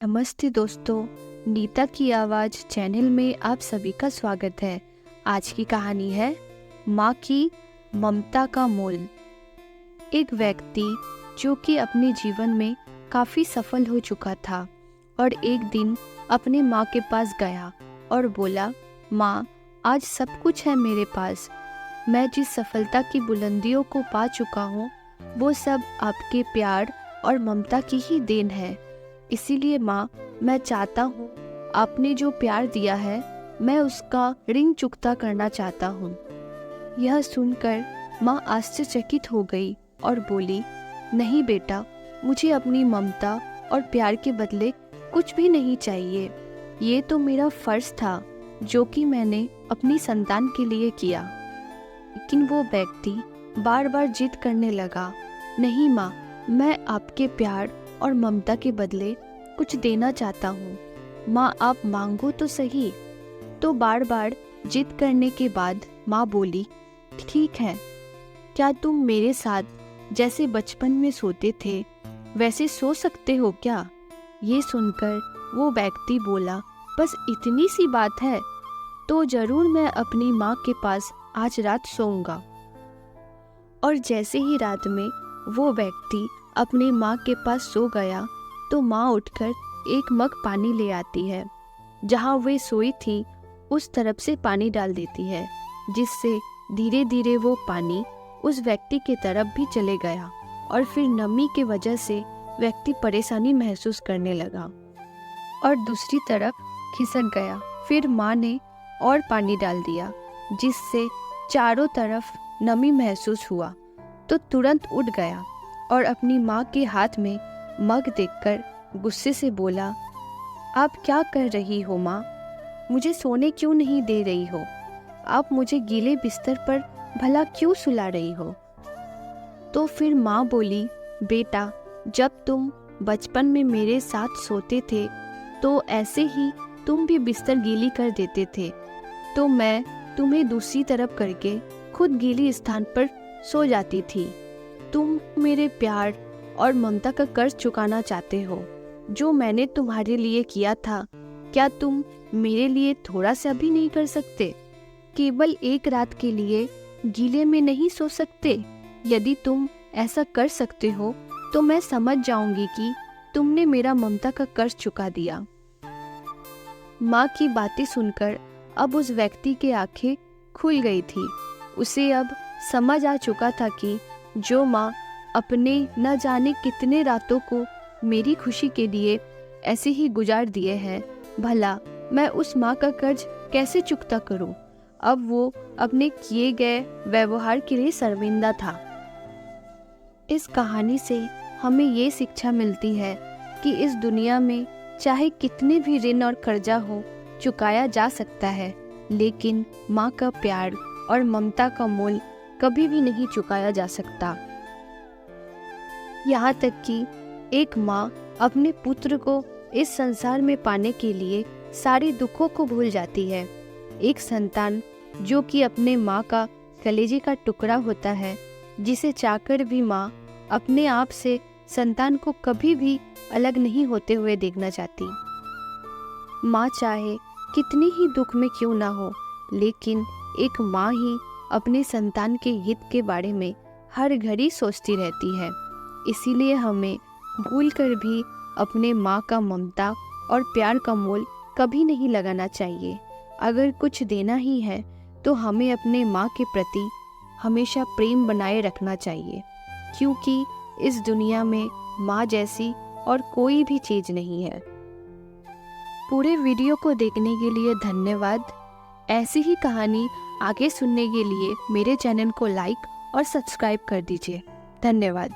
नमस्ते दोस्तों, नीता की आवाज़ चैनल में आप सभी का स्वागत है। आज की कहानी है माँ की ममता का मोल। एक व्यक्ति जो कि अपने जीवन में काफ़ी सफल हो चुका था और एक दिन अपने माँ के पास गया और बोला, माँ, आज सब कुछ है मेरे पास। मैं जिस सफलता की बुलंदियों को पा चुका हूँ वो सब आपके प्यार और ममता की ही देन है। इसीलिए माँ, मैं चाहता हूँ आपने जो प्यार दिया है मैं उसका ऋण चुकता करना चाहता हूँ। यह सुनकर माँ आश्चर्यचकित हो गई और बोली, नहीं बेटा, मुझे अपनी ममता और प्यार के बदले कुछ भी नहीं चाहिए। ये तो मेरा फर्ज था जो कि मैंने अपनी संतान के लिए किया। लेकिन वो व्यक्ति बार बार जिद करने लगा, नहीं माँ, मैं आपके प्यार और ममता के बदले कुछ देना चाहता हूँ। माँ, आप मांगो तो सही। तो बार बार जिद करने के बाद माँ बोली, ठीक है, क्या तुम मेरे साथ जैसे बचपन में सोते थे वैसे सो सकते हो क्या? ये सुनकर वो व्यक्ति बोला, बस इतनी सी बात है तो जरूर मैं अपनी माँ के पास आज रात सोऊंगा। और जैसे ही रात में वो व्यक्ति अपनी माँ के पास सो गया तो माँ उठकर एक मग पानी ले आती है। जहाँ वे सोई थी उस तरफ से पानी डाल देती है, जिससे धीरे धीरे वो पानी उस व्यक्ति के तरफ भी चले गया और फिर नमी की वजह से व्यक्ति परेशानी महसूस करने लगा और दूसरी तरफ खिसक गया। फिर माँ ने और पानी डाल दिया, जिससे चारों तरफ नमी महसूस हुआ तो तुरंत उठ गया और अपनी माँ के हाथ में मग देखकर गुस्से से बोला, आप क्या कर रही हो माँ? मुझे सोने क्यों नहीं दे रही हो? आप मुझे गीले बिस्तर पर भला क्यों सुला रही हो? तो फिर माँ बोली, बेटा, जब तुम बचपन में मेरे साथ सोते थे तो ऐसे ही तुम भी बिस्तर गीली कर देते थे, तो मैं तुम्हें दूसरी तरफ करके खुद गीली स्थान पर सो जाती थी। तुम मेरे प्यार और ममता का कर्ज चुकाना चाहते हो जो मैंने तुम्हारे लिए किया था। क्या तुम मेरे लिए थोड़ा सा भी नहीं कर सकते? केवल एक रात के लिए गीले में नहीं सो सकते? यदि तुम ऐसा कर सकते हो तो मैं समझ जाऊंगी कि तुमने मेरा ममता का कर्ज चुका दिया। माँ की बातें सुनकर अब उस व्यक्ति की आंखें खुल गई थी। उसे अब समझ आ चुका था कि जो माँ अपने न जाने कितने रातों को मेरी खुशी के लिए ऐसे ही गुजार दिए हैं, भला मैं उस माँ का कर्ज कैसे चुकता करूं? अब वो अपने किए गए व्यवहार के लिए शर्मिंदा था। इस कहानी से हमें ये शिक्षा मिलती है कि इस दुनिया में चाहे कितने भी ऋण और कर्जा हो, चुकाया जा सकता है, लेकिन माँ का प्यार और ममता का मोल कभी भी नहीं चुकाया जा सकता। यहाँ तक कि एक माँ अपने पुत्र को इस संसार में पाने के लिए सारे दुखों को भूल जाती है। एक संतान जो कि अपने माँ का कलेजे का टुकड़ा होता है, जिसे चाहकर भी माँ अपने आप से संतान को कभी भी अलग नहीं होते हुए देखना चाहती। माँ चाहे कितनी ही दुख में क्यों ना हो, लेकिन एक माँ ही अपने संतान के हित के बारे में हर घड़ी सोचती रहती है। इसीलिए हमें भूलकर भी अपने माँ का ममता और प्यार का मोल कभी नहीं लगाना चाहिए। अगर कुछ देना ही है तो हमें अपने माँ के प्रति हमेशा प्रेम बनाए रखना चाहिए, क्योंकि इस दुनिया में माँ जैसी और कोई भी चीज़ नहीं है। पूरे वीडियो को देखने के लिए धन्यवाद। ऐसी ही कहानी आगे सुनने के लिए मेरे चैनल को लाइक और सब्सक्राइब कर दीजिए। धन्यवाद।